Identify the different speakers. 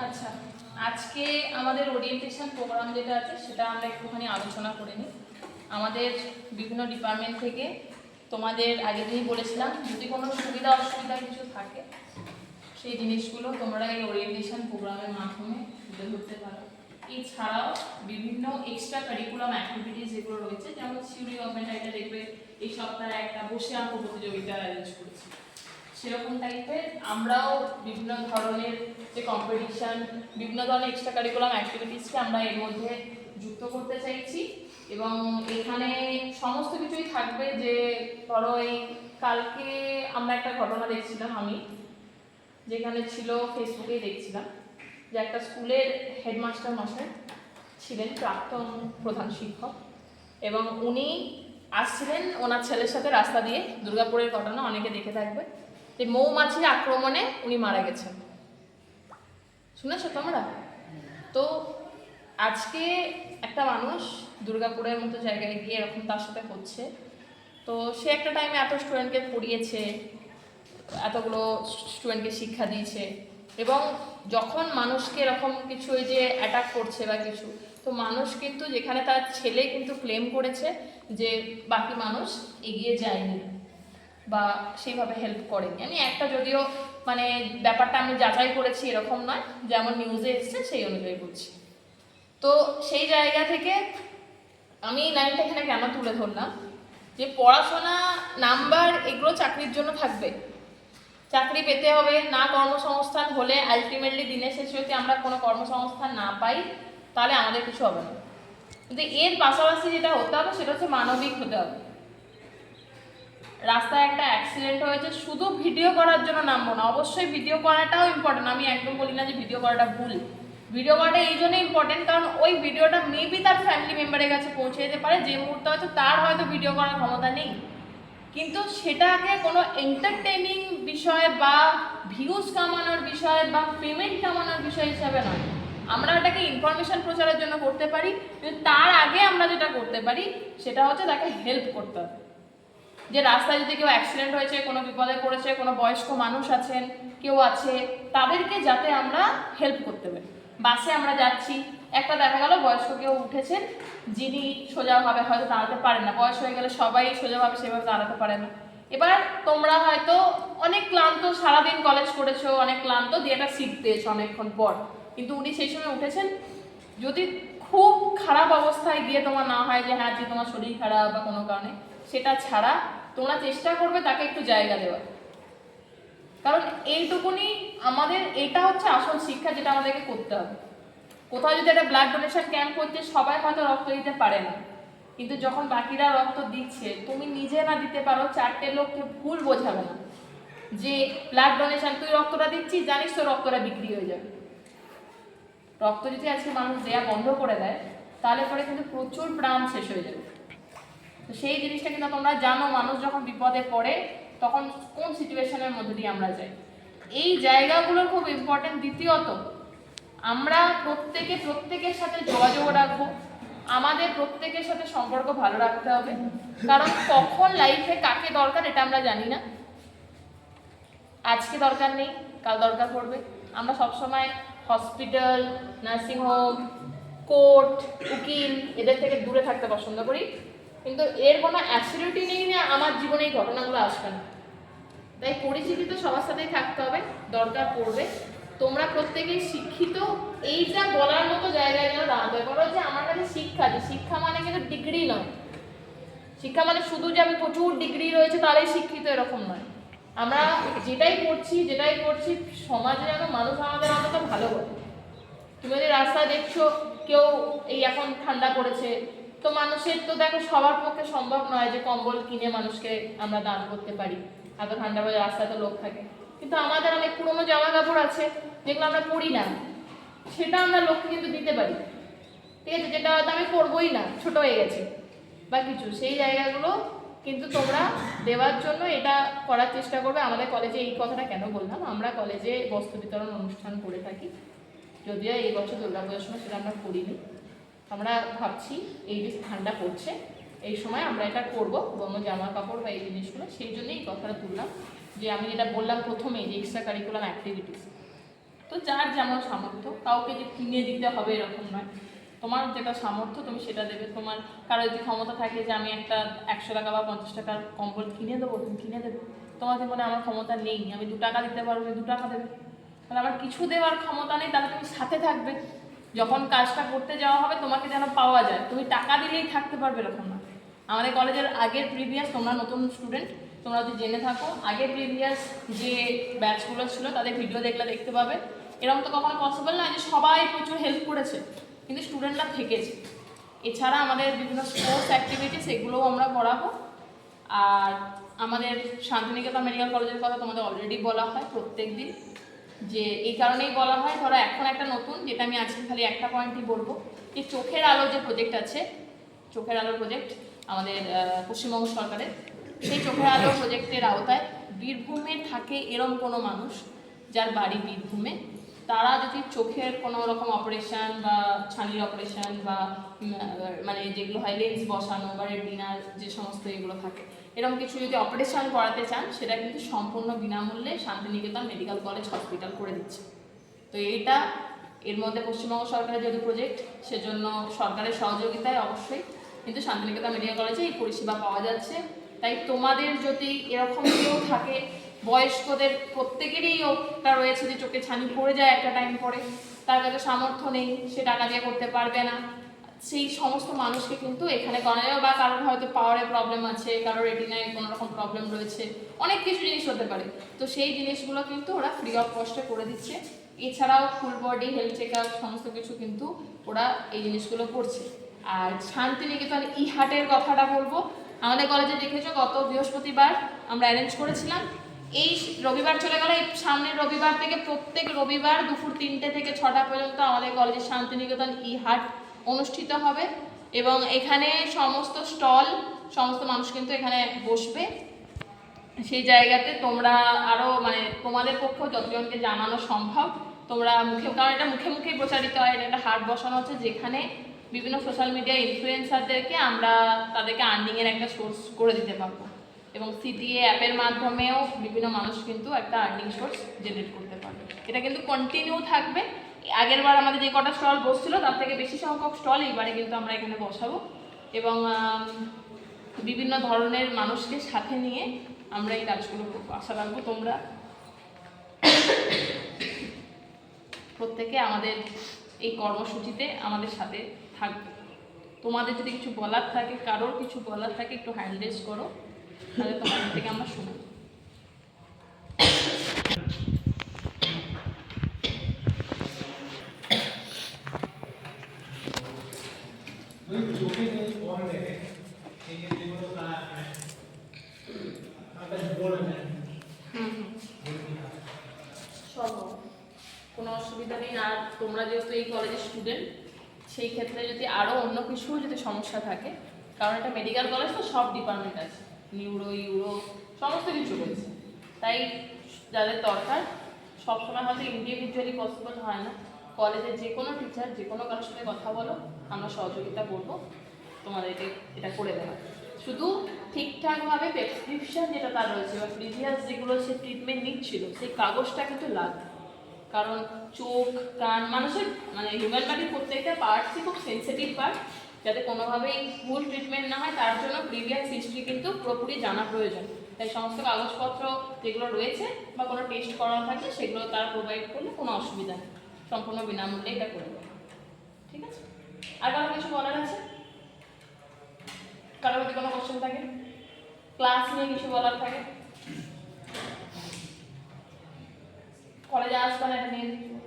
Speaker 1: আচ্ছা, আজকে আমাদের ওরিয়েন্টেশন প্রোগ্রাম যেটা আছে সেটা আমরা একটুখানি আলোচনা করে নিই। আমাদের বিভিন্ন ডিপার্টমেন্ট থেকে তোমাদের আগে দিনই বলেছিলাম, যদি কোনো সুবিধা অসুবিধা কিছু থাকে সেই জিনিসগুলো তোমরা এই ওরিয়েন্টেশন প্রোগ্রামের মাধ্যমে তুলে ধরতে পারো। এছাড়াও বিভিন্ন এক্সট্রা কারিকুলাম অ্যাক্টিভিটিস যেগুলো রয়েছে, যেমন সিউরি গভর্নমেন্ট এটা দেখবে এই সপ্তাহে একটা বসে আঁকো প্রতিযোগিতা অ্যারেঞ্জ করেছে, সেরকম টাইপের আমরাও বিভিন্ন ধরনের যে কম্পিটিশান, বিভিন্ন ধরনের এক্সট্রা কারিকুলাম অ্যাক্টিভিটিসকে আমরা এর মধ্যে যুক্ত করতে চাইছি। এবং এখানে সমস্ত কিছুই থাকবে। যে ধরো এই কালকে আমরা একটা ঘটনা দেখছিলাম, আমি যেখানে ছিল ফেসবুকেই দেখছিলাম, যে একটা স্কুলের হেডমাস্টার মশাই ছিলেন, প্রাক্তন প্রধান শিক্ষক, এবং উনি আসছিলেন ওনার ছেলের সাথে রাস্তা দিয়ে, দুর্গাপুরের ঘটনা অনেকে দেখে থাকবে, যে মৌমাছির আক্রমণে উনি মারা গেছেন। শুনেছো তোমরা? তো আজকে একটা মানুষ দুর্গাপুরের মতো জায়গায় গিয়ে এরকম তার সাথে হচ্ছে, তো সে একটা টাইমে এত স্টুডেন্টকে পড়িয়েছে, এতগুলো স্টুডেন্টকে শিক্ষা দিয়েছে, এবং যখন মানুষকে এরকম কিছু ওই যে অ্যাটাক করছে বা কিছু, তো মানুষ কিন্তু যেখানে তার ছেলে কিন্তু ক্লেম করেছে যে বাকি মানুষ এগিয়ে যায়নি বা সেইভাবে হেল্প করেনি। আমি একটা যদিও মানে ব্যাপারটা আমি যাচাই করেছি এরকম নয়, যেমন নিউজে এসছে সেই অনুযায়ী বলছি। তো সেই জায়গা থেকে আমি এই লাইনটা এখানে কেন তুলে ধরলাম, যে পড়াশোনা, নাম্বার এগুলো চাকরির জন্য থাকবে, চাকরি পেতে হবে না, কর্মসংস্থান হলে আলটিমেটলি দিনের শেষে যদি আমরা কোনো কর্মসংস্থান না পাই তাহলে আমাদের কিছু হবে না। কিন্তু এর পাশাপাশি যেটা হতে হবে সেটা হচ্ছে মানবিক হতে হবে। রাস্তায় একটা অ্যাক্সিডেন্ট হয়েছে, শুধু ভিডিও করার জন্য নামবো না, অবশ্যই ভিডিও করাটাও ইম্পর্টেন্ট, আমি একদম বলি না যে ভিডিও করাটা ভুল। ভিডিও করাটা এই জন্য ইম্পর্টেন্ট কারণ ওই ভিডিওটা মেবি তার ফ্যামিলি মেম্বারের কাছে পৌঁছে যেতে পারে, যে মুহূর্তে হয়তো তার হয়তো ভিডিও করার ক্ষমতা নেই, কিন্তু সেটাকে কোনো এন্টারটেইনিং বিষয় বা ভিউজ কামানোর বিষয় বা পেমেন্ট কামানোর বিষয় হিসাবে নয়। আমরা ওটাকে ইনফরমেশন প্রচারের জন্য করতে পারি, কিন্তু তার আগে আমরা যেটা করতে পারি সেটা হচ্ছে তাকে হেল্প করতে হবে। যে রাস্তায় যদি কেউ অ্যাক্সিডেন্ট হয়েছে, কোনো বিপদে পড়েছে, কোনো বয়স্ক মানুষ আছেন, কেউ আছে, তাদেরকে যাতে আমরা হেল্প করতে পারি। বাসে আমরা যাচ্ছি, একটা দেখা গেল বয়স্ক কেউ উঠেছেন, যিনি সোজাভাবে হয়তো দাঁড়াতে পারেন না, বয়স হয়ে গেলে সবাই সোজাভাবে সেভাবে দাঁড়াতে পারে না। এবার তোমরা হয়তো অনেক ক্লান্ত, সারাদিন কলেজ করেছো, অনেক ক্লান্ত, দিয়ে একটা সিট পেয়েছো অনেকক্ষণ পর, কিন্তু উনি সেই সময় উঠেছেন। যদি খুব খারাপ অবস্থায় গিয়ে তোমার না হয় যে হ্যাঁ যে তোমার শরীর খারাপ বা কোনো কারণে, সেটা ছাড়া তোমরা চেষ্টা করবে তাকে একটু জায়গা দেওয়ার। কারণ এইটুকুনি আমাদের, এটা হচ্ছে আসল শিক্ষা যেটা আমাদেরকে করতে হবে। কোথাও যদি একটা ব্লাড ডোনেশন ক্যাম্প করছে, সবাই হয়তো রক্ত দিতে পারে না, কিন্তু যখন বাকিরা রক্ত দিচ্ছে, তুমি নিজে না দিতে পারো, চারটে লোককে ভুল বোঝাবে না যে ব্লাড ডোনেশন, তুই রক্তটা দিচ্ছিস, জানিস তো রক্তটা বিক্রি হয়ে যাবে। রক্ত যদি আজকে মানুষ দেয়া বন্ধ করে দেয় তাহলে পরে কিন্তু প্রচুর প্রাণ শেষ হয়ে যাবে। তো সেই জিনিসটা কিন্তু তোমরা জানো, মানুষ যখন বিপদে পড়ে তখন কোন সিচুয়েশনের মধ্যে দিয়ে আমরা যাই, এই জায়গাগুলো খুব ইম্পর্টেন্ট। দ্বিতীয়ত, আমরা প্রত্যেকের সাথে যোগাযোগ রাখবো, আমাদের প্রত্যেকের সাথে সম্পর্ক ভালো রাখতে হবে, কারণ কখন লাইফে কাকে দরকার এটা আমরা জানি না। আজকে দরকার নেই, কাল দরকার পড়বে। আমরা সবসময় হসপিটাল, নার্সিংহোম, কোর্ট, উকিল এদের থেকে দূরে থাকতে পছন্দ করি, কিন্তু এর কোনো অ্যাবসলিউটি নেই না আমার জীবনে এই ঘটনাগুলো আসবে না। তাই পরিচিতি তো সবার সাথেই থাকতে হবে, দরকার পড়বে। তোমরা প্রত্যেকেই শিক্ষিত, এইটা বলার মতো জায়গায় যেন দাঁড়াতে পারো যে আমার কাছে শিক্ষা আছে। শিক্ষা মানে কিন্তু ডিগ্রি নয়, শিক্ষা মানে শুধু যে আমি প্রচুর ডিগ্রি রয়েছে তাহলেই শিক্ষিত, এরকম নয়। আমরা যেটাই করছি সমাজে যেন মানুষ আমাদের অন্তত ভালো বলে। তুমি যদি রাস্তায় দেখছো কেউ, এই এখন ঠান্ডা পড়েছে, তো মানুষের তো দেখো সবার পক্ষে সম্ভব নয় যে কম্বল কিনে মানুষকে আমরা দান করতে পারি, এত ঠান্ডা পড়ে রাস্তায় তো লোক থাকে, কিন্তু আমাদের অনেক পুরোনো জামা কাপড় আছে যেগুলো আমরা পরি না, সেটা আমরা লোককে কিন্তু দিতে পারি, ঠিক আছে, যেটা হয়তো আমি পরবোই না, ছোট হয়ে গেছে বা কিছু, সেই জায়গাগুলো কিন্তু তোমরা দেওয়ার জন্য এটা করার চেষ্টা করবে। আমাদের কলেজে এই কথাটা কেন বললাম, আমরা কলেজে বস্ত্র বিতরণ অনুষ্ঠান করে থাকি, যদিও এই বছর দুর্গাপূজার সময় সেটা আমরা করিনি। আমরা ভাবছি এই যে ঠান্ডা পড়ছে এই সময় আমরা এটা করবো, পুরোনো জামা কাপড় বা এই জিনিসগুলো, সেই জন্যই এই কথাটা তুললাম। যে আমি যেটা বললাম প্রথমেই, যে এক্সট্রা কারিকুলাম অ্যাক্টিভিটিস, তো যার যেমন সামর্থ্য, কাউকে যে কিনে দিতে হবে এরকম নয়, তোমার যেটা সামর্থ্য তুমি সেটা দেবে। তোমার কারো যদি ক্ষমতা থাকে যে আমি একটা 100 টাকা বা 50 টাকার কম্বল কিনে দেবো, তুমি কিনে দেবে। তোমার জীবনে আমার ক্ষমতা নেই, আমি 2 টাকা দিতে পারবো, 2 টাকা দেবে। তাহলে আমার কিছু দেওয়ার ক্ষমতা নেই, তাহলে তুমি সাথে থাকবে। যখন কাজটা করতে যাওয়া হবে তোমাকে যেন পাওয়া যায়, তুমি টাকা দিলেই থাকতে পারবে এরকম না। আমাদের কলেজের আগের প্রিভিয়াস, তোমরা নতুন স্টুডেন্ট, তোমরা যদি জেনে থাকো আগের প্রিভিয়াস যে ব্যাচগুলো ছিল তাদের ভিডিও দেখলে দেখতে পাবে। এরকম তো কখনো পসিবল না যে সবাই প্রচুর হেল্প করেছে, কিন্তু স্টুডেন্টরা থেকেছে। এছাড়া আমাদের বিভিন্ন স্পোর্টস অ্যাক্টিভিটিস এগুলোও আমরা করাবো। আর আমাদের শান্তিনিকেতন মেডিকেল কলেজের কথা তোমাদের অলরেডি বলা হয় প্রত্যেক দিন, যে এই কারণেই বলা হয়, ধরো এখন একটা নতুন, যেটা আমি আজকে খালি একটা পয়েন্টই বলবো, যে চোখের আলো যে প্রজেক্ট আছে, চোখের আলো প্রজেক্ট আমাদের পশ্চিমবঙ্গ সরকারের, সেই চোখের আলো প্রজেক্টের আওতায় বীরভূমে থাকে এরম কোনো মানুষ যার বাড়ি বীরভূমে, তারা যদি চোখের কোনো রকম অপারেশন বা ছানির অপারেশন বা মানে যেগুলো হয় লেন্স বসানো বা রেটিনার যে সমস্ত এগুলো থাকে, এরকম কিছু যদি অপারেশন করাতে চান, সেটা কিন্তু সম্পূর্ণ বিনামূল্যে শান্তিনিকেতন মেডিকেল কলেজ হসপিটাল করে দিচ্ছে। তো এইটা এর মধ্যে পশ্চিমবঙ্গ সরকারের যেহেতু প্রজেক্ট, সেজন্য সরকারের সহযোগিতায় অবশ্যই কিন্তু শান্তিনিকেতন মেডিকেল কলেজে এই পরিষেবা পাওয়া যাচ্ছে। তাই তোমাদের যদি এরকম কেউ থাকে, বয়স্কদের প্রত্যেকেরই ওটা রয়েছে যে চোখে ছানি পড়ে যায় একটা টাইম পরে, তার কাছে সামর্থ্য নেই, সে টাকা দিয়ে করতে পারবে না, সেই সমস্ত মানুষকে কিন্তু এখানে করা যাবে। বা কারোর হয়তো পাওয়ারে প্রবলেম আছে, কারোর রেটিনায় কোনো রকম প্রবলেম রয়েছে, অনেক কিছু জিনিস হতে পারে, তো সেই জিনিসগুলো কিন্তু ওরা ফ্রি অফ কস্টে করে দিচ্ছে। এছাড়াও full body health check up সমস্ত কিছু কিন্তু ওরা এই জিনিসগুলো করছে। আর শান্তিনিকেতন হাটের কথাটা বলবো, আমাদের কলেজে দেখেছো গত বৃহস্পতিবার আমরা অ্যারেঞ্জ করেছিলাম, এই রবিবার চলে গেল, এই সামনের রবিবার থেকে প্রত্যেক রবিবার দুপুর 3টে থেকে 6টা পর্যন্ত আমাদের কলেজের শান্তিনিকেতন হাট অনুষ্ঠিত হবে। এবং এখানে সমস্ত স্টল, সমস্ত মানুষ কিন্তু এখানে বসবে। সেই জায়গাতে তোমরা আরও মানে তোমাদের পক্ষেও যতজনকে জানানো সম্ভব তোমরা মুখে, কারণ এটা মুখে মুখেই প্রচারিত হয়, এটা একটা হাট বসানো হচ্ছে যেখানে বিভিন্ন সোশ্যাল মিডিয়া ইনফ্লুয়েন্সারদেরকে আমরা তাদেরকে আর্নিংয়ের একটা সোর্স করে দিতে পারবো। এবং সিটিএ অ্যাপের মাধ্যমেও বিভিন্ন মানুষ কিন্তু একটা আর্নিং সোর্স জেনারেট করতে পারবে। এটা কিন্তু কন্টিনিউ থাকবে। আগের বার আমাদের যে কটা স্টল বসছিল তার থেকে বেশি সংখ্যক স্টল এইবারে কিন্তু আমরা এখানে বসাবো। এবং বিভিন্ন ধরনের মানুষকে সাথে নিয়ে আমরা এই কাজগুলো করবো। আশা রাখবো তোমরা প্রত্যেকে আমাদের এই কর্মসূচিতে আমাদের সাথে থাকবে। তোমাদের যদি কিছু বলার থাকে, কারোর কিছু বলার থাকে, একটু হ্যান্ড রেজ করো, তাহলে তোমাদের থেকে আমরা শুনবো। কোনো অসুবিধা নেই। আর তোমরা যেহেতু এই কলেজের স্টুডেন্ট, সেই ক্ষেত্রে যদি আরও অন্য কিছু যদি সমস্যা থাকে, কারণ এটা মেডিকেল কলেজ তো সব ডিপার্টমেন্ট আছে, নিউরো ইউরো সমস্ত কিছু রয়েছে, তাই যাদের দরকার সবসময় হয়তো ইন্ডিভিজুয়ালি পসিবল হয় না, কলেজের যে কোনো টিচার যে কোনো কারোর সাথে কথা বলো, আমরা সহযোগিতা করবো তোমাদেরকে এটা করে দেওয়া। শুধু ঠিকঠাকভাবে প্রেসক্রিপশন যেটা তার রয়েছে বা প্রিভিয়াস যেগুলো সে ট্রিটমেন্ট নিচ্ছিল সেই কাগজটা কিন্তু লাগবে। কারণ চোখ কান মানুষের মানে হিউম্যান বডির প্রত্যেকটা পার্টসই খুব সেন্সিটিভ পার্ট, যাতে কোনোভাবেই ভুল ট্রিটমেন্ট না হয় তার জন্য প্রিভিয়াস হিস্ট্রি কিন্তু পুরোপুরি জানা প্রয়োজন। তাই সমস্ত কাগজপত্র যেগুলো রয়েছে বা কোনো টেস্ট করানো থাকে সেগুলো তারা প্রোভাইড করলে কোনো অসুবিধা নেই, সম্পূর্ণ বিনামূল্যে এটা করে দেবে। ঠিক আছে? আর কারো কিছু বলার আছে? কারোর যদি কোনো কোশ্চেন থাকে, ক্লাস নিয়ে কিছু বলার থাকে, কলেজে আসবেন এটা নিয়ে